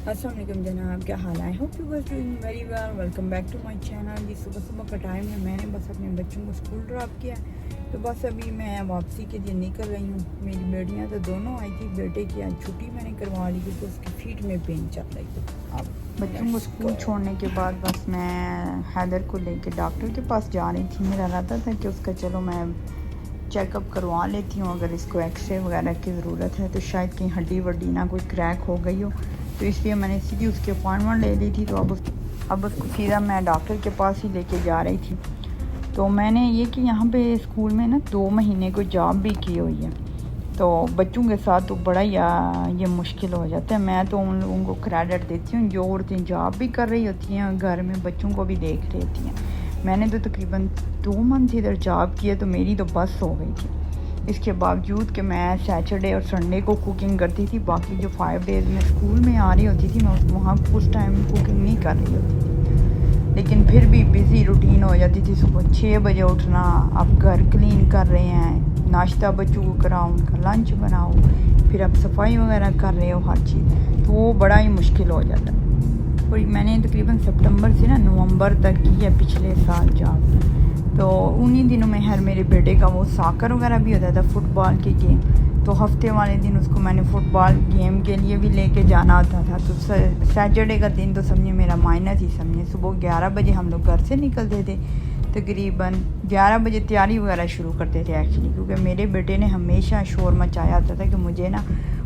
अस्सलाम वालेकुम जनाब, क्या हाल है? I hope you was doing very well. Welcome back to my channel. जी सुबह सुबह का टाइम है, मैंने बस अपने बच्चों को स्कूल ड्रॉप किया, तो बस अभी मैं वापसी के लिए निकल रही हूँ। मेरी बेटियाँ तो दोनों आई थी, बेटे की आज छुट्टी मैंने करवा ली क्योंकि उसकी फीट में पेन चल रही थी। अब बच्चों को स्कूल छोड़ने के बाद बस मैं हैदर को लेके डॉक्टर के पास जा रही थी। मेरा इरादा था कि उसका चलो मैं चेकअप करवा लेती हूँ, अगर इसको एक्सरे वगैरह की ज़रूरत है तो शायद कहीं हड्डी वड्डी ना कोई क्रैक हो गई हो, तो इसलिए मैंने सीधी उसकी अपॉइंटमेंट ले ली थी। तो अब उसको सीधा मैं डॉक्टर के पास ही लेके जा रही थी। तो मैंने ये कि यहाँ पे स्कूल में ना 2 महीने को जॉब भी की हुई है, तो बच्चों के साथ तो बड़ा ये मुश्किल हो जाता है। मैं तो उन लोगों को क्रेडिट देती हूँ जो औरतें जॉब भी कर रही होती हैं और घर में बच्चों को भी देख रही होती हैं। मैंने तो तकरीबन 2 मंथ इधर जॉब किया, तो मेरी तो बस हो गई थी। इसके बावजूद कि मैं सैटरडे और संडे को कुकिंग करती थी, बाकी जो 5 डेज़ में स्कूल में आ रही होती थी मैं वहाँ उस टाइम कुकिंग नहीं कर रही होती थी, लेकिन फिर भी बिज़ी रूटीन हो जाती थी। सुबह 6 बजे उठना, अब घर क्लीन कर रहे हैं, नाश्ता बच्चों को कराओ, उनका लंच बनाओ, फिर अब सफाई वगैरह कर रहे हो हर चीज़, तो वो बड़ा ही मुश्किल हो जाता है। और मैंने तकरीबन सितंबर से ना नवंबर तक की है पिछले साल जॉब, तो उन्हीं दिनों में हर मेरे बेटे का वो सॉकर वगैरह भी होता था, फुटबॉल के गेम, तो हफ्ते वाले दिन उसको मैंने फुटबॉल गेम के लिए भी लेके जाना होता था। तो सैटरडे का दिन तो समझिए मेरा माइनस ही समझिए। सुबह 11 बजे हम लोग घर से निकलते थे, तकरीबन 11 बजे तैयारी वगैरह शुरू करते थे एक्चुअली, क्योंकि मेरे बेटे ने हमेशा शोर मचाया होता था कि मुझे ना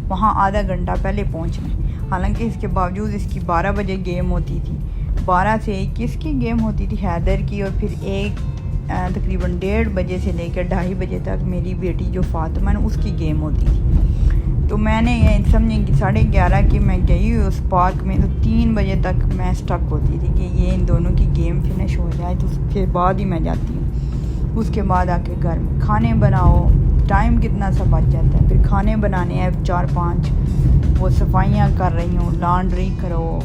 वहाँ आधा घंटा पहले पहुँचना है। हालांकि इसके बावजूद इसकी 12 बजे गेम होती थी, 12 से 21 की गेम होती थी हैदर की, और फिर तकरीबन 1:30 बजे से लेकर 2:30 बजे तक मेरी बेटी जो फातिमा है उसकी गेम होती थी। तो मैंने समझे 11:30 की मैं गई हुई उस पार्क में, तो 3 बजे तक मैं स्टक होती थी कि ये इन दोनों की गेम फिनिश हो जाए, तो उसके बाद ही मैं जाती हूँ। उसके बाद आके घर में खाने बनाओ, टाइम कितना सा बच जाता है, फिर खाने बनाने हैं 4-5, वो सफाइयाँ कर रही हूँ, लॉन्ड्री करो,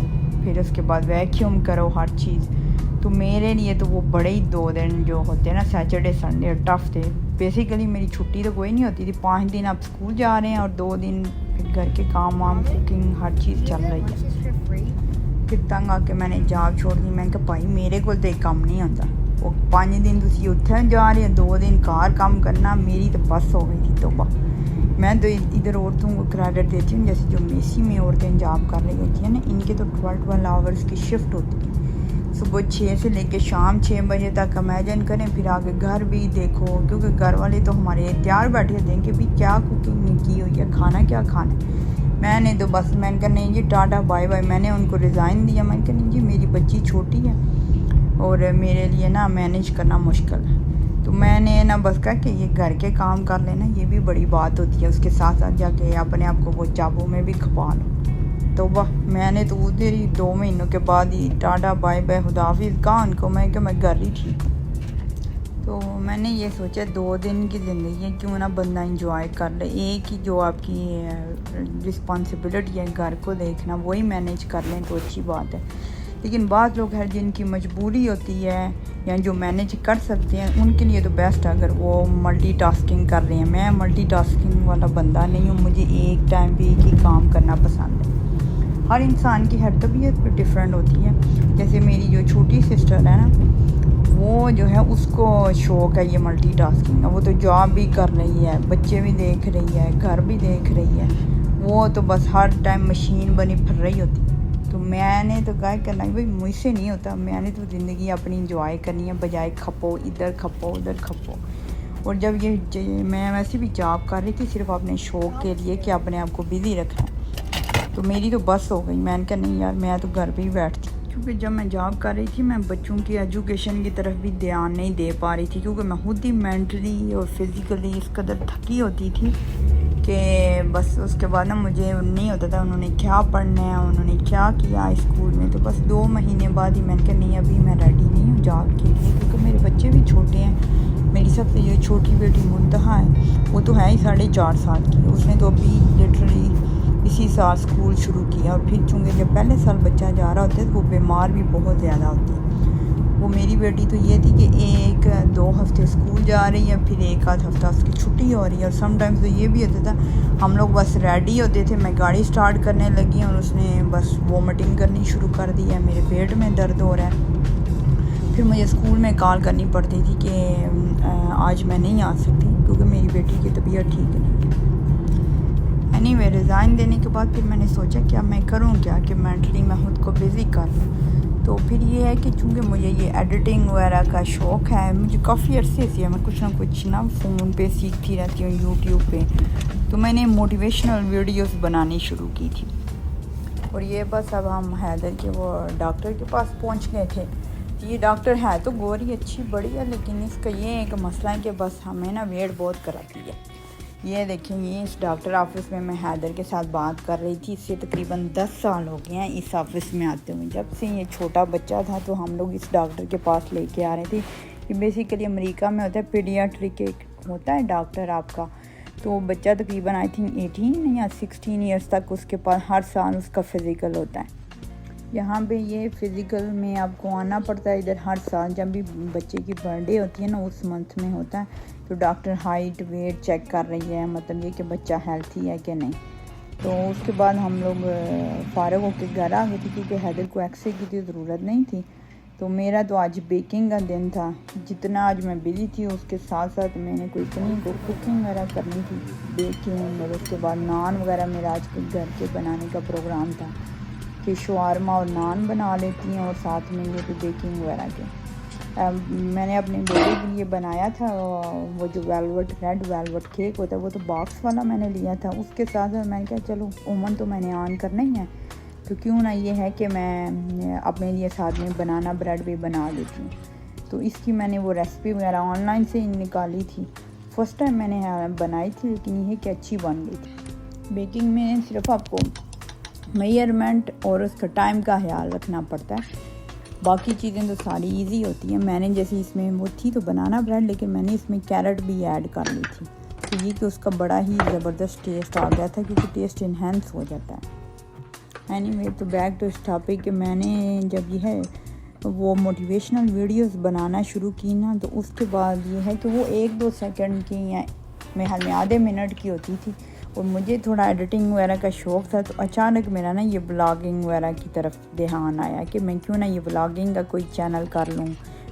फिर उसके बाद वैक्यूम करो, हर चीज़। तो मेरे लिए तो वो बड़े ही 2 दिन जो होते हैं ना सैटरडे संडे टफ़ थे। बेसिकली मेरी छुट्टी तो कोई नहीं होती थी, 5 दिन आप स्कूल जा रहे हैं और 2 दिन फिर घर के काम वाम, कुकिंग, हर चीज़ चल रही है। फिर तंग आके मैंने जॉब छोड़ दी। मैं कहा भाई मेरे को तो एक काम नहीं होता, वो 5 दिन तुम उत्थे जा रहे हैं, 2 दिन कार काम करना, मेरी तो बस हो गई थी। तो मैं तो इधर औरतों को क्रेडिट देती हूँ, जैसे जो मेसी में औरतें जॉब कर रही होती हैं ना, इनके तो 12 आवर्स की शिफ्ट होती है, सुबह 6 से लेकर शाम 6 बजे तक। इमेजिन करें, फिर आगे घर भी देखो, क्योंकि घर वाले तो हमारे तैयार बैठे होते हैं कि भाई क्या कुकिंग की हुई है, खाना क्या खाना है। मैंने तो बस मैंने कहा नहीं जी टाटा बाय बाय, मैंने उनको रिज़ाइन दिया। मैंने कहा नहीं जी मेरी बच्ची छोटी है और मेरे लिए ना मैनेज करना मुश्किल है, तो मैंने ना बस कहा कि ये घर के काम कर लेना, ये भी बड़ी बात होती है, उसके साथ साथ जाके अपने आप को वो चाबों में भी खपा लो। तो वाह, मैंने तो उधर ही 2 महीनों के बाद ही टाटा बाय बाय खुदाफिज़ कहा उनको। मैं कि मैं घर ही ठीक हूँ। तो मैंने ये सोचा 2 दिन की ज़िंदगी है, क्यों ना बंदा इंजॉय कर ले। एक ही जो आपकी रिस्पॉन्सिबिलिटी है घर को देखना, वही मैनेज कर लें तो अच्छी बात है। लेकिन बाज़ लोग हैं जिनकी मजबूरी होती है या जो मैनेज कर सकते हैं, उनके लिए तो बेस्ट है अगर वो मल्टीटास्किंग कर रहे हैं। मैं मल्टीटास्किंग वाला बंदा नहीं हूँ, मुझे एक टाइम पे एक ही काम करना पसंद है। हर इंसान की हर तबीयत पर डिफरेंट होती है। जैसे मेरी जो छोटी सिस्टर है ना, वो जो है उसको शौक़ है ये मल्टीटास्किंग का, वो तो जॉब भी कर रही है, बच्चे भी देख रही है, घर भी देख रही है, वो तो बस हर टाइम मशीन बनी फिर रही होती है। तो मैंने तो क्या करना है भाई, मुझसे नहीं होता। मैंने तो ज़िंदगी अपनी इंजॉय करनी है, बजाय खपो इधर खपो उधर खपो। और जब ये मैं वैसे भी जॉब कर रही थी सिर्फ अपने शौक़ के लिए कि अपने आप को बिज़ी रखना, तो मेरी तो बस हो गई। मैंने कहा नहीं यार मैं तो घर पे ही बैठती, क्योंकि जब मैं जॉब कर रही थी मैं बच्चों की एजुकेशन की तरफ भी ध्यान नहीं दे पा रही थी, क्योंकि मैं खुद ही मेंटली और फिज़िकली इस कदर थकी होती थी कि बस उसके बाद ना मुझे नहीं होता था उन्होंने क्या पढ़ना है, उन्होंने क्या किया स्कूल में। तो बस 2 महीने बाद ही मैंने कहा नहीं अभी मैं रेडी नहीं हूँ जॉब के लिए, क्योंकि मेरे बच्चे भी छोटे हैं। मेरी सबसे जो छोटी बेटी मुंतहा है, वो तो है ही 4.5 साल की, उसने तो अभी लिटरली इसी साल स्कूल शुरू किया। और फिर चूँकि जब पहले साल बच्चा जा रहा होता है तो वो बीमार भी बहुत ज़्यादा होती है, वो मेरी बेटी तो ये थी कि 1-2 हफ्ते स्कूल जा रही है, फिर 1 आध हफ्ता उसकी छुट्टी हो रही है। और समटाइम्स तो ये भी होता था, हम लोग बस रेडी होते थे, मैं गाड़ी स्टार्ट करने लगी और उसने बस वोमिटिंग करनी शुरू कर दी है, मेरे पेट में दर्द हो रहा है। फिर मुझे स्कूल में कॉल करनी पड़ती थी कि आज मैं नहीं आ सकती क्योंकि मेरी बेटी की तबीयत ठीक नहीं है। एनीवे रिज़ाइन देने के बाद फिर मैंने सोचा क्या मैं करूँ क्या कि मेंटली मैं खुद को बिज़ी कर लूँ। तो फिर ये है कि चूँकि मुझे ये एडिटिंग वगैरह का शौक़ है, मुझे काफ़ी अरसे से मैं कुछ ना फ़ोन पे सीखती रहती हूँ, यूट्यूब पे। तो मैंने मोटिवेशनल वीडियोस बनानी शुरू की थी। और ये बस अब हम हैदर के वो डॉक्टर के पास पहुँच गए थे। ये डॉक्टर है तो गोरी अच्छी बड़ी है, लेकिन इसका ये एक मसला है कि बस हमें ना वेट बहुत कराती है। ये देखेंगे इस डॉक्टर ऑफिस में मैं हैदर के साथ बात कर रही थी। इससे तकरीबन 10 साल हो गए हैं इस ऑफिस में आते हुए। जब से ये छोटा बच्चा था तो हम लोग इस डॉक्टर के पास लेके आ रहे थे। ये बेसिकली अमेरिका में होता है पीडियाट्रिक एक होता है डॉक्टर आपका। तो बच्चा तकरीबन आई थिंक 18 या 16 ईयर्स तक उसके पास हर साल उसका फ़िज़िकल होता है। यहाँ पे ये फ़िज़िकल में आपको आना पड़ता है इधर हर साल। जब भी बच्चे की बर्थडे होती है ना उस मंथ में होता है। तो डॉक्टर हाइट वेट चेक कर रही है, मतलब ये कि बच्चा हेल्थी है कि नहीं। तो उसके बाद हम लोग फ़ारिग होकर घर आ गए थे क्योंकि हैदर को एक्सरे की तो ज़रूरत नहीं थी। तो मेरा तो आज बेकिंग का दिन था। जितना आज मैं बिजी थी उसके साथ साथ मैंने कोई इतनी को कुकिंग वगैरह करनी थी, बेकिंग। और उसके बाद नान वगैरह मेरा आज के घर के बनाने का प्रोग्राम था कि शवारमा और नान बना लेती हैं और साथ में ये तो बेकिंग वगैरह के। मैंने अपने बेटे के लिए बनाया था वो जो रेड वेलवेट केक होता है, वो तो बॉक्स वाला मैंने लिया था। उसके साथ मैंने कहा चलो ओवन तो मैंने ऑन करना ही है, तो क्यों ना ये है कि मैं अपने लिए साथ में बनाना ब्रेड भी बना लेती हूँ। तो इसकी मैंने वो रेसिपी वगैरह ऑनलाइन से ही निकाली थी। फ़र्स्ट टाइम मैंने बनाई थी, लेकिन ये कि अच्छी बन गई थी। बेकिंग में सिर्फ आपको मेजरमेंट और उसका टाइम का ख्याल रखना पड़ता है, बाकी चीज़ें तो सारी इजी होती हैं। मैंने जैसे इसमें वो थी तो बनाना ब्रेड, लेकिन मैंने इसमें कैरेट भी ऐड कर ली थी। तो ये कि उसका बड़ा ही ज़बरदस्त टेस्ट आ गया था, क्योंकि टेस्ट इन्हेंस हो जाता है। एनीवे तो बैक टू इस टॉपिक कि मैंने जब ये है वो मोटिवेशनल वीडियोस बनाना शुरू की ना, तो उसके बाद ये है कि वो 1-2 सेकंड की या मेरे ख्याल में आधे मिनट की होती थी। और मुझे थोड़ा एडिटिंग वगैरह का शौक़ था, तो अचानक मेरा ना ये ब्लॉगिंग वगैरह की तरफ ध्यान आया कि मैं क्यों ना ये ब्लॉगिंग का कोई चैनल कर लूँ।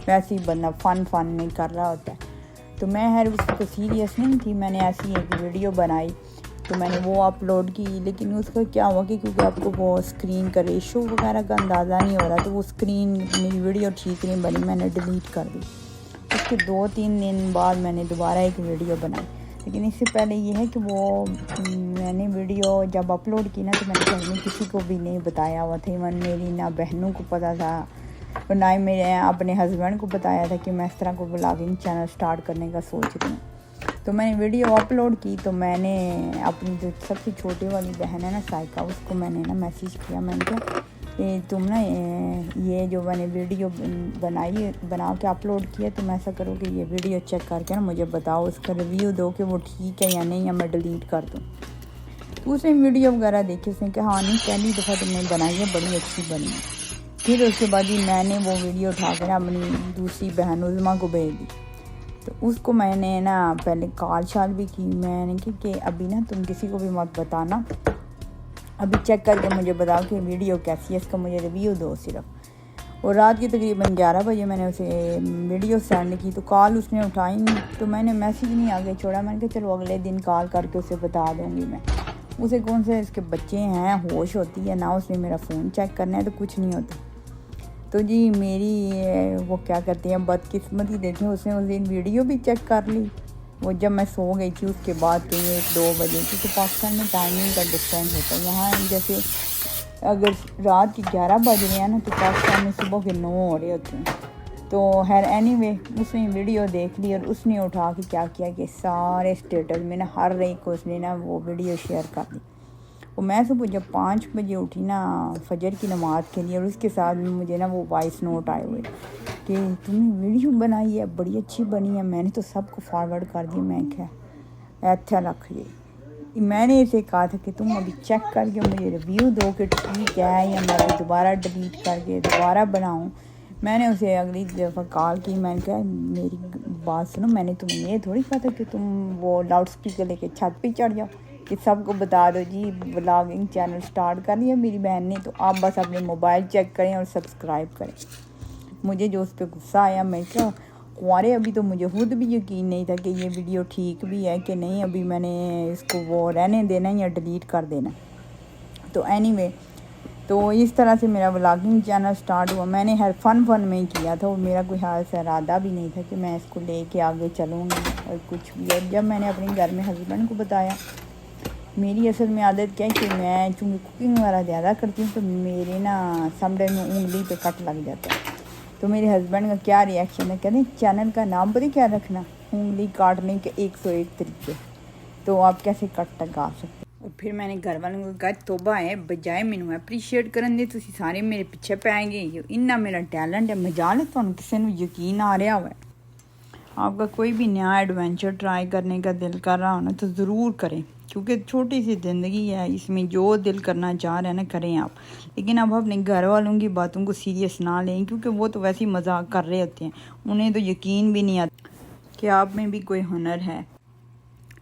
वैसे ही बंदा फ़न नहीं कर रहा होता है। तो मैं हर उसको सीरियस नहीं थी, मैंने ऐसी एक वीडियो बनाई तो मैंने वो अपलोड की। लेकिन उसका क्या हुआ कि क्योंकि आपको वो स्क्रीन का रेशो वगैरह का अंदाज़ा नहीं हो रहा, तो वो स्क्रीन मेरी वीडियो ठीक नहीं बनी, मैंने डिलीट कर दी। उसके 2-3 दिन बाद मैंने दोबारा एक वीडियो बनाई। लेकिन इससे पहले ये है कि वो मैंने वीडियो जब अपलोड की ना, तो मैंने घर में किसी को भी नहीं बताया हुआ था। इवन मेरी ना बहनों को पता था और ना ही मेरे अपने हस्बैंड को बताया था कि मैं इस तरह को ब्लॉगिंग चैनल स्टार्ट करने का सोच रही हूँ। तो मैंने वीडियो अपलोड की, तो मैंने अपनी जो सबसे छोटी वाली बहन है ना साइका, उसको मैंने ना मैसेज किया। मैंने कहा तुम ना ये जो मैंने वीडियो बना के अपलोड किया, तुम ऐसा करो कि ये वीडियो चेक करके ना मुझे बताओ, उसका रिव्यू दो कि वो ठीक है या नहीं, या मैं डिलीट कर दूँ। तो उसने वीडियो वगैरह देखी, उसने कहा हाँ नहीं पहली दफ़ा तुमने बनाई है, बड़ी अच्छी बनी है। फिर उसके बाद ही मैंने वो वीडियो उठा कर अपनी दूसरी बहन उज़मा को भेज दी। तो उसको मैंने ना पहले कॉल शाल भी की। मैंने कहा कि अभी ना तुम किसी को भी मत बताना, अभी चेक करके मुझे बताओ कि वीडियो कैसी है, इसका मुझे रिव्यू दो सिर्फ। और रात के तकरीबन 11 बजे मैंने उसे वीडियो सेंड की, तो कॉल उसने उठाई नहीं। तो मैंने मैसेज नहीं आगे छोड़ा, मैंने कहा चलो अगले दिन कॉल करके उसे बता दूँगी मैं। उसे कौन से इसके बच्चे हैं, होश होती है ना, उसने मेरा फ़ोन चेक करना है तो कुछ नहीं होता। तो जी मेरी वो क्या करती हैं बदकिस्मती, देखें उसने उस दिन वीडियो भी चेक कर ली। वो जब मैं सो गई थी उसके बाद कहीं 1-2 बजे थी। तो पाकिस्तान में टाइमिंग का डिफरेंस होता है। यहाँ जैसे अगर रात के 11 बज रहे हैं ना, तो पाकिस्तान में सुबह के 9 हो रहे होते हैं। तो खैर एनीवे उसने वीडियो देख ली और उसने उठा के क्या किया कि सारे स्टेटस में ना हर एक को उसने ना वो वीडियो शेयर कर दी। और मैं सुबह जब 5 बजे उठी ना फजर की नमाज़ के लिए, और उसके साथ में मुझे ना वो वॉइस नोट आए हुए कि तुमने वीडियो बनाई है, बड़ी अच्छी बनी है। मैंने तो सबको फॉरवर्ड कर दिया। मैं क्या अच्छा रख ये, मैंने इसे कहा था कि तुम अभी चेक करके मुझे रिव्यू दो कि ठीक है या मैं दोबारा डिलीट करके दोबारा बनाऊँ। मैंने उसे अगली दफ़ा कॉल की, मैंने कहा मेरी बात सुनो, मैंने तुम्हें ये थोड़ी कहा था कि तुम वो लाउड स्पीकर लेके छत पे चढ़ जाओ कि सबको बता दो जी व्लॉगिंग चैनल स्टार्ट कर लिया मेरी बहन ने, तो आप बस अपने मोबाइल चेक करें और सब्सक्राइब करें। मुझे जो उस पर गुस्सा आया, मैं क्या कुंवारे अभी तो मुझे खुद भी यकीन नहीं था कि ये वीडियो ठीक भी है कि नहीं, अभी मैंने इसको वो रहने देना या डिलीट कर देना। तो एनीवे, तो इस तरह से मेरा व्लॉगिंग चैनल स्टार्ट हुआ। मैंने हर फन में ही किया था और मेरा कोई हाल से इरादा भी नहीं था कि मैं इसको लेके आगे चलूँगी और कुछ भी। और जब मैंने अपने घर में हस्बैंड को बताया, मेरी असल में आदत क्या है कि मैं चूँकि कुकिंग वगैरह ज़्यादा करती हूँ तो मेरे ना समटाइम में उंगली पे कट लग जाता है। तो मेरे हस्बैंड का क्या रिएक्शन है, कहते हैं चैनल का नाम पता क्या रखना, उंगली काटने के 101 तरीके, तो आप कैसे कट लगा सकते। और फिर मैंने घर वालों को कहा तोबा है, बजाए मैनू एप्रीशिएट करन दे तुसी सारे मेरे पिछे पै गए, इन्ना मेरा टैलेंट है, मजाल है तुहानू किसी नू यकीन आ रहा हुआ है। आपका कोई भी नया एडवेंचर ट्राई करने का दिल कर रहा हो ना तो ज़रूर करें, क्योंकि छोटी सी ज़िंदगी है, इसमें जो दिल करना चाह रहे हैं ना करें आप। लेकिन अब अपने घर वालों की बातों को सीरियस ना लें, क्योंकि वो तो वैसे ही मजाक कर रहे होते हैं, उन्हें तो यकीन भी नहीं आता कि आप में भी कोई हुनर है।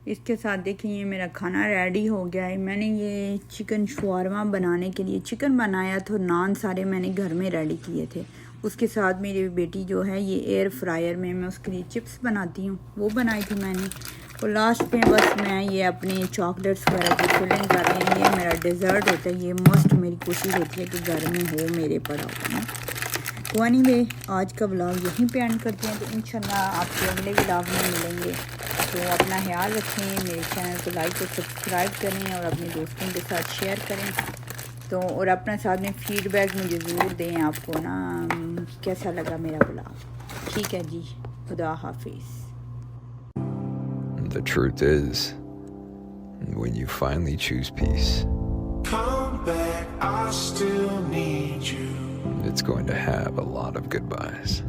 इसके साथ देखिए ये मेरा खाना रेडी हो गया है। मैंने ये चिकन शवारमा बनाने के लिए चिकन बनाया तो नान सारे मैंने घर में रेडी किए थे। उसके साथ मेरी बेटी जो है ये एयर फ्रायर में मैं उसके लिए चिप्स बनाती हूँ, वो बनाई थी मैंने। और लास्ट में बस मैं ये अपने चॉकलेट्स वगैरह की फिलिंग कर रही हूँ। ये मेरा डेज़र्ट होता है, ये मस्ट मेरी कोशिश होती है कि घर में हो मेरे पड़ा हुआ ना। तो एनीवे, आज का व्लॉग यहीं पे एंड करते हैं, तो इंशाल्लाह आपके अगले व्लॉग में मिलेंगे। तो अपना ख्याल रखें, मेरे चैनल को लाइक और सब्सक्राइब करें और अपने दोस्तों के साथ शेयर करें। तो और अपना साथ में फीडबैक मुझे ज़रूर दें, आपको ना कैसा लगा मेरा व्लॉग। ठीक है जी, खुदा हाफिज़। The truth is, when you finally choose peace, come back, I still need you. it's going to have a lot of goodbyes.